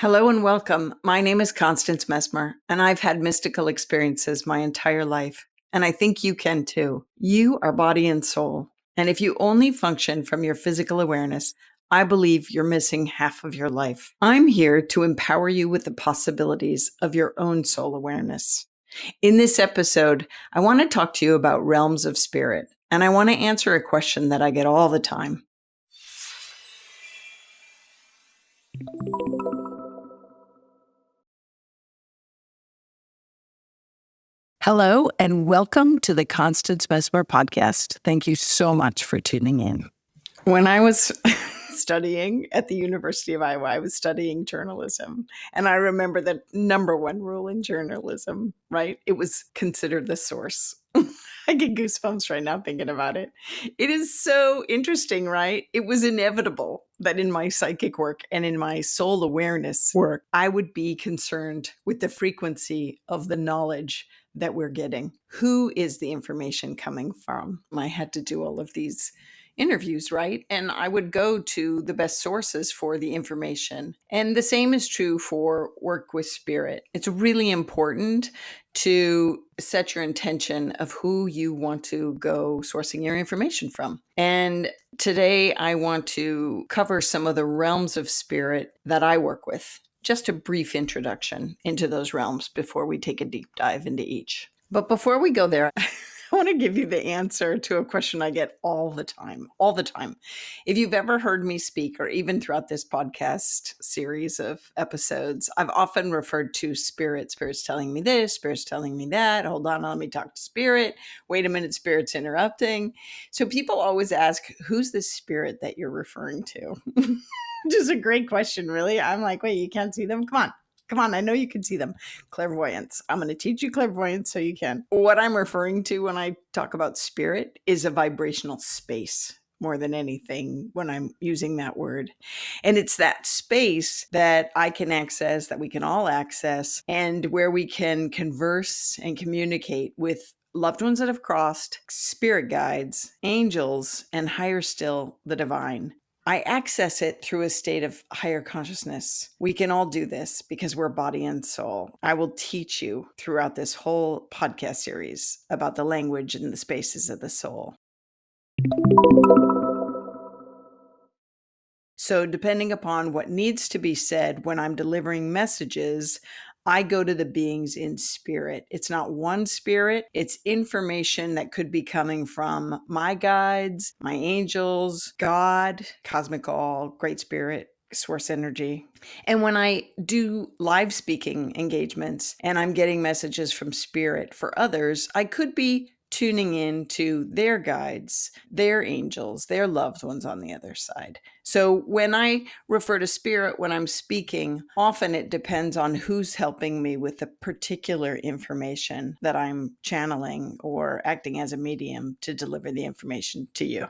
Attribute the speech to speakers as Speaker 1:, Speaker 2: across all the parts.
Speaker 1: Hello and welcome. My name is Constance Messmer, and I've had mystical experiences my entire life. And I think you can too. You are body and soul. And if you only function from your physical awareness, I believe you're missing half of your life. I'm here to empower you with the possibilities of your own soul awareness. In this episode, I want to talk to you about realms of spirit, and I want to answer a question that I get all the time.
Speaker 2: Hello, and welcome to the Constance Messmer Podcast. Thank you so much for tuning in.
Speaker 1: When I was studying at the University of Iowa, I was studying journalism. And I remember the number one rule in journalism, right? It was consider the source. I get goosebumps right now thinking about it. It is so interesting, right? It was inevitable that in my psychic work and in my soul awareness work, I would be concerned with the frequency of the knowledge that we're getting. Who is the information coming from? I had to do all of these interviews, right? And I would go to the best sources for the information. And the same is true for work with spirit. It's really important to set your intention of who you want to go sourcing your information from. And today I want to cover some of the realms of spirit that I work with. Just a brief introduction into those realms before we take a deep dive into each. But before we go there, I want to give you the answer to a question I get all the time. If you've ever heard me speak, or even throughout this podcast series of episodes, I've often referred to spirit. Spirit's telling me this, spirit's telling me that. Hold on, let me talk to spirit. Wait a minute, spirit's interrupting. So people always ask, who's the spirit that you're referring to? Which is a great question, really. I'm like, wait, you can't see them? Come on, I know you can see them. Clairvoyance. I'm going to teach you clairvoyance so you can. What I'm referring to when I talk about spirit is a vibrational space more than anything when I'm using that word. And it's that space that I can access, that we can all access, and where we can converse and communicate with loved ones that have crossed, spirit guides, angels, and higher still, the divine. I access it through a state of higher consciousness. We can all do this because we're body and soul. I will teach you throughout this whole podcast series about the language and the spaces of the soul. So depending upon what needs to be said when I'm delivering messages, I go to the beings in spirit. It's not one spirit. It's information that could be coming from my guides, my angels, God, cosmic all, great spirit, source energy. And when I do live speaking engagements and I'm getting messages from spirit for others, I could be tuning in to their guides, their angels, their loved ones on the other side. So when I refer to spirit when I'm speaking, often it depends on who's helping me with the particular information that I'm channeling or acting as a medium to deliver the information to you.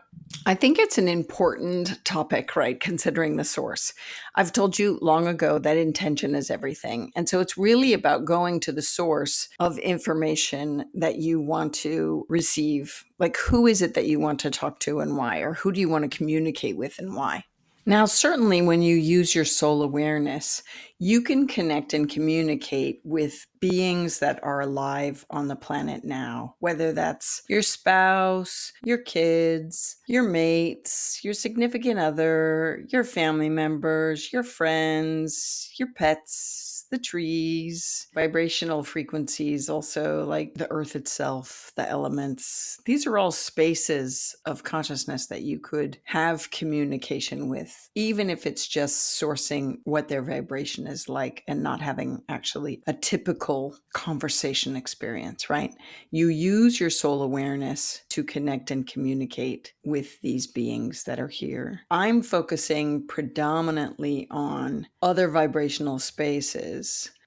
Speaker 1: I think it's an important topic, right? Considering the source. I've told you long ago that intention is everything. And so it's really about going to the source of information that you want to receive. Like, who is it that you want to talk to and why? Or who do you want to communicate with and why? Now, certainly when you use your soul awareness, you can connect and communicate with beings that are alive on the planet now, whether that's your spouse, your kids, your mates, your significant other, your family members, your friends, your pets, the trees, vibrational frequencies, also like the earth itself, the elements. These are all spaces of consciousness that you could have communication with, even if it's just sourcing what their vibration is like and not having actually a typical conversation experience, right? You use your soul awareness to connect and communicate with these beings that are here. I'm focusing predominantly on other vibrational spaces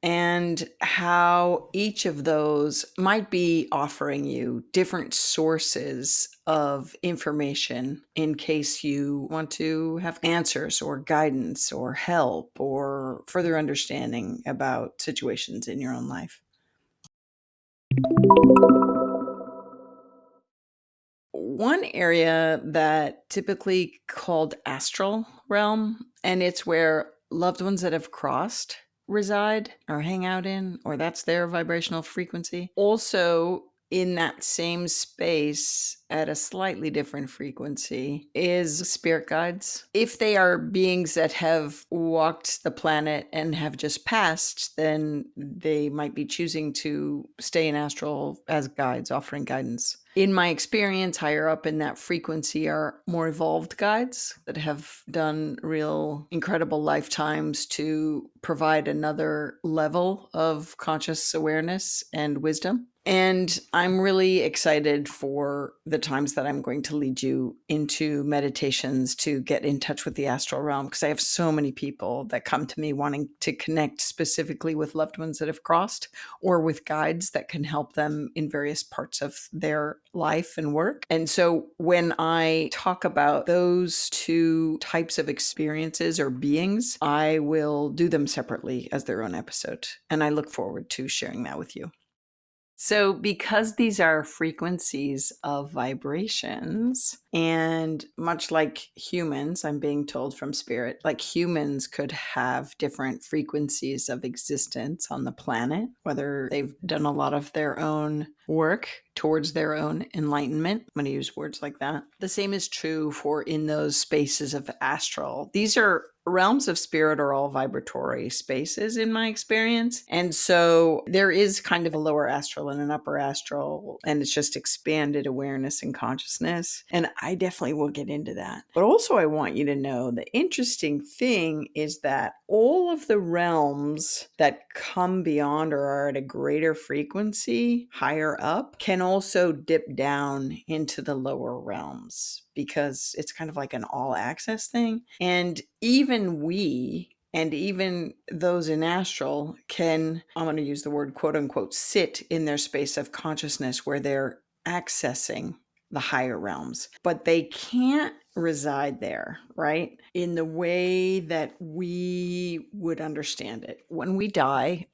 Speaker 1: and how each of those might be offering you different sources of information in case you want to have answers or guidance or help or further understanding about situations in your own life. One area that typically called astral realm, and it's where loved ones that have crossed reside or hang out in, or that's their vibrational frequency. Also, in that same space at a slightly different frequency is spirit guides. If they are beings that have walked the planet and have just passed, then they might be choosing to stay in astral as guides, offering guidance. In my experience, higher up in that frequency are more evolved guides that have done real incredible lifetimes to provide another level of conscious awareness and wisdom. And I'm really excited for the times that I'm going to lead you into meditations to get in touch with the astral realm, because I have so many people that come to me wanting to connect specifically with loved ones that have crossed, or with guides that can help them in various parts of their life and work. And so when I talk about those two types of experiences or beings, I will do them separately as their own episode. And I look forward to sharing that with you. So, because these are frequencies of vibrations, and much like humans, I'm being told from spirit, like humans could have different frequencies of existence on the planet, whether they've done a lot of their own work towards their own enlightenment. I'm going to use words like that. The same is true for in those spaces of astral. These are realms of spirit, are all vibratory spaces in my experience. And so there is kind of a lower astral and an upper astral, and it's just expanded awareness and consciousness. And I definitely will get into that. But also, I want you to know the interesting thing is that all of the realms that come beyond or are at a greater frequency, higher up, can also dip down into the lower realms, because it's kind of like an all access thing. And even we, and even those in astral, can, I'm going to use the word quote unquote, sit in their space of consciousness where they're accessing the higher realms, but they can't reside there, right? In the way that we would understand it. When we die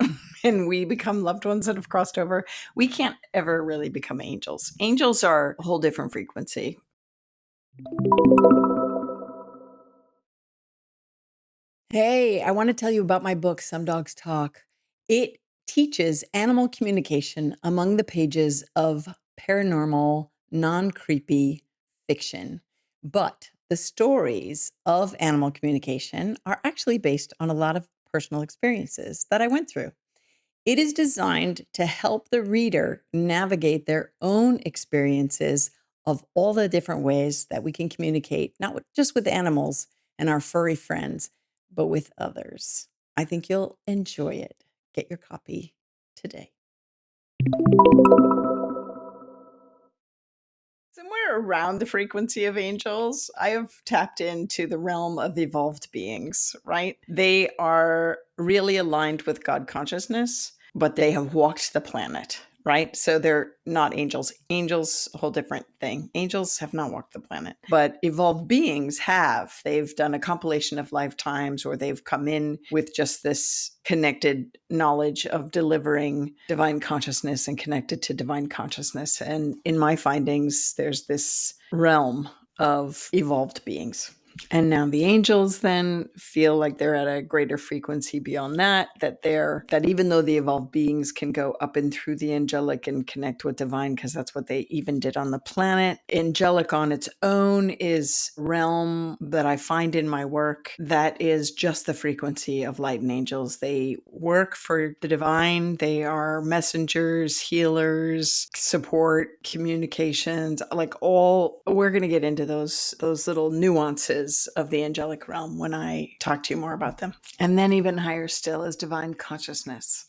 Speaker 1: and we become loved ones that have crossed over, we can't ever really become angels. Angels are a whole different frequency. Hey, I want to tell you about my book, Some Dogs Talk. It teaches animal communication among the pages of paranormal, non-creepy fiction. But the stories of animal communication are actually based on a lot of personal experiences that I went through. It is designed to help the reader navigate their own experiences of all the different ways that we can communicate, not just with animals and our furry friends, but with others. I think you'll enjoy it. Get your copy today. Somewhere around the frequency of angels, I have tapped into the realm of evolved beings, right? They are really aligned with God consciousness, but they have walked the planet, right? So they're not angels. Angels, a whole different thing. Angels have not walked the planet, but evolved beings have. They've done a compilation of lifetimes, or they've come in with just this connected knowledge of delivering divine consciousness and connected to divine consciousness. And in my findings, there's this realm of evolved beings. And now the angels then feel like they're at a greater frequency beyond that, that even though the evolved beings can go up and through the angelic and connect with divine, because that's what they even did on the planet, angelic on its own is realm that I find in my work that is just the frequency of light and angels. They work for the divine. They are messengers, healers, support, communications, like all. We're going to get into those little nuances of the angelic realm when I talk to you more about them. And then even higher still is divine consciousness.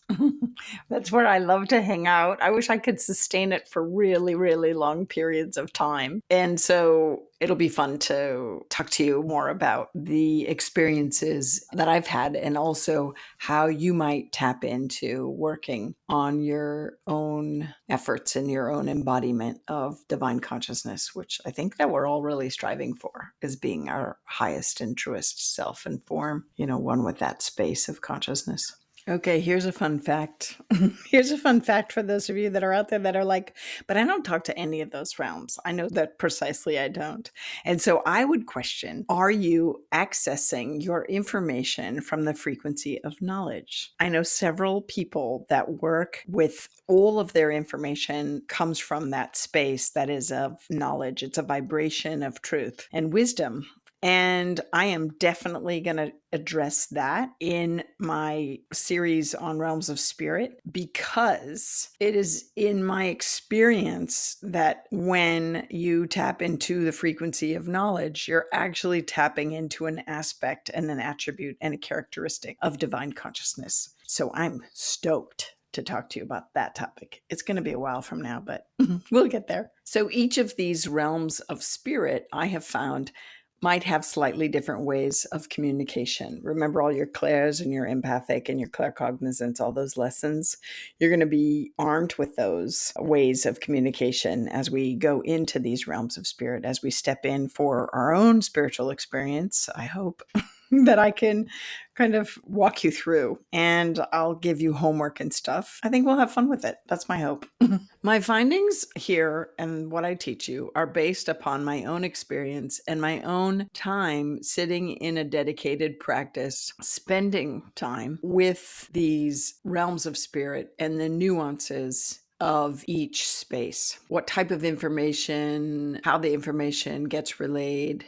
Speaker 1: That's where I love to hang out. I wish I could sustain it for really, really long periods of time. And so it'll be fun to talk to you more about the experiences that I've had, and also how you might tap into working on your own efforts and your own embodiment of divine consciousness, which I think that we're all really striving for, is being our highest and truest self and form, one with that space of consciousness. Okay, here's a fun fact. Here's a fun fact for those of you that are out there that are like, but I don't talk to any of those realms. I know that precisely I don't. And so I would question, are you accessing your information from the frequency of knowledge? I know several people that work with all of their information comes from that space that is of knowledge. It's a vibration of truth and wisdom. And I am definitely going to address that in my series on realms of spirit, because it is in my experience that when you tap into the frequency of knowledge, you're actually tapping into an aspect and an attribute and a characteristic of divine consciousness. So I'm stoked to talk to you about that topic. It's going to be a while from now, but we'll get there. So each of these realms of spirit, I have found, might have slightly different ways of communication. Remember all your clairs and your empathic and your claircognizance, all those lessons. You're going to be armed with those ways of communication as we go into these realms of spirit, as we step in for our own spiritual experience, I hope. That I can kind of walk you through, and I'll give you homework and stuff. I think we'll have fun with it. That's my hope. My findings here and what I teach you are based upon my own experience and my own time sitting in a dedicated practice, spending time with these realms of spirit and the nuances of each space. What type of information, how the information gets relayed.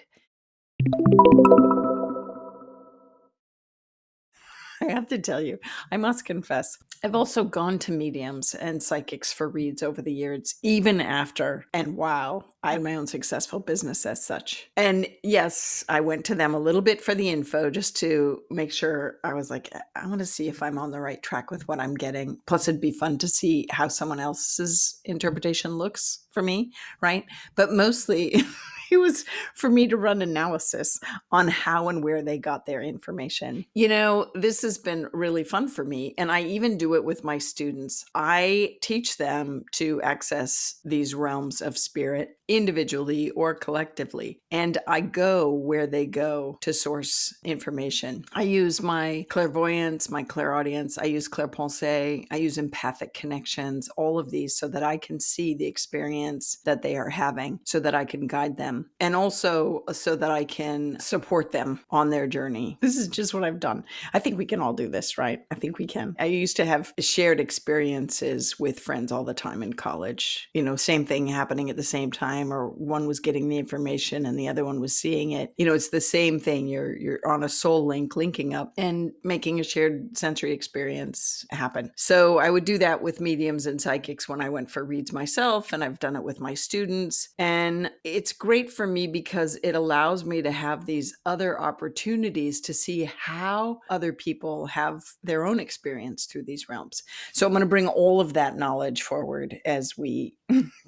Speaker 1: I have to tell you, I must confess, I've also gone to mediums and psychics for reads over the years, even after and while I had my own successful business as such. And yes, I went to them a little bit for the info just to make sure. I was like, I want to see if I'm on the right track with what I'm getting. Plus, it'd be fun to see how someone else's interpretation looks for me, right? But mostly, it was for me to run analysis on how and where they got their information. You know, this has been really fun for me. And I even do it with my students. I teach them to access these realms of spirit individually or collectively. And I go where they go to source information. I use my clairvoyance, my clairaudience, I use clairpensée, I use empathic connections, all of these so that I can see the experience that they are having, so that I can guide them, and also so that I can support them on their journey. This is just what I've done. I think we can all do this, right? I think we can. I used to have shared experiences with friends all the time in college. You know, same thing happening at the same time, or one was getting the information and the other one was seeing it. You know, it's the same thing. You're on a soul link, linking up and making a shared sensory experience happen. So I would do that with mediums and psychics when I went for reads myself, and I've done it with my students. And it's great for me because it allows me to have these other opportunities to see how other people have their own experience through these realms. So I'm going to bring all of that knowledge forward as we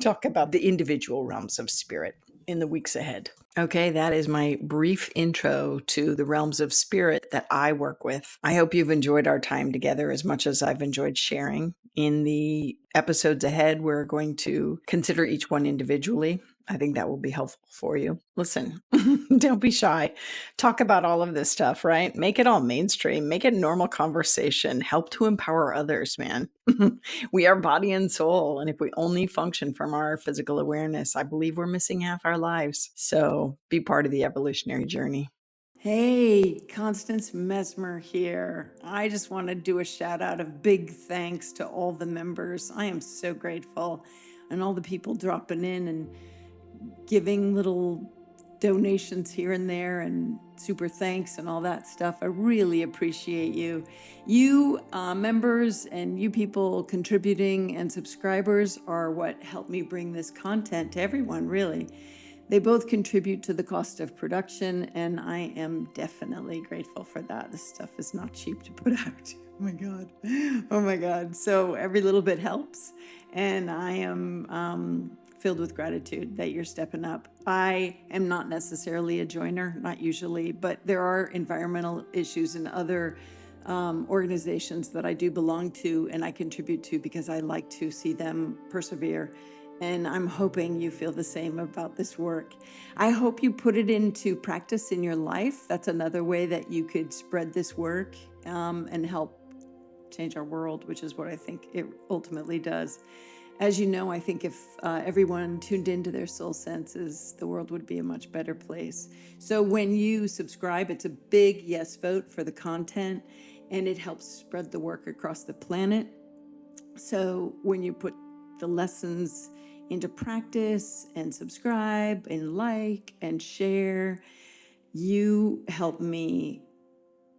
Speaker 1: talk about the individual realms of spirit in the weeks ahead. Okay, that is my brief intro to the realms of spirit that I work with. I hope you've enjoyed our time together as much as I've enjoyed sharing. In the episodes ahead, we're going to consider each one individually. I think that will be helpful for you. Listen, don't be shy. Talk about all of this stuff, right? Make it all mainstream. Make it normal conversation. Help to empower others, man. We are body and soul. And if we only function from our physical awareness, I believe we're missing half our lives. So be part of the evolutionary journey. Hey, Constance Messmer here. I just want to do a shout out of big thanks to all the members. I am so grateful. And all the people dropping in and giving little donations here and there and super thanks and all that stuff. I really appreciate you. You members and you people contributing and subscribers are what helped me bring this content to everyone, really. They both contribute to the cost of production, and I am definitely grateful for that. This stuff is not cheap to put out. Oh my God. Oh my God. So every little bit helps. And I am filled with gratitude that you're stepping up. I am not necessarily a joiner, not usually, but there are environmental issues and other organizations that I do belong to and I contribute to because I like to see them persevere. And I'm hoping you feel the same about this work. I hope you put it into practice in your life. That's another way that you could spread this work and help change our world, which is what I think it ultimately does. As you know, I think if everyone tuned into their soul senses, the world would be a much better place. So when you subscribe, it's a big yes vote for the content, and it helps spread the work across the planet. So when you put the lessons into practice and subscribe and like and share, you help me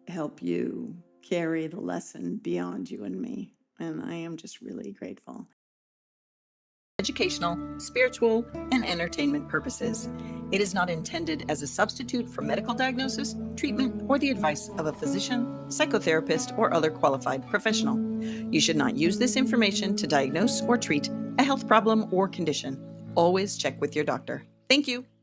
Speaker 1: help you carry the lesson beyond you and me. And I am just really grateful.
Speaker 2: Educational, spiritual, and entertainment purposes. It is not intended as a substitute for medical diagnosis, treatment, or the advice of a physician, psychotherapist, or other qualified professional. You should not use this information to diagnose or treat a health problem or condition. Always check with your doctor. Thank you.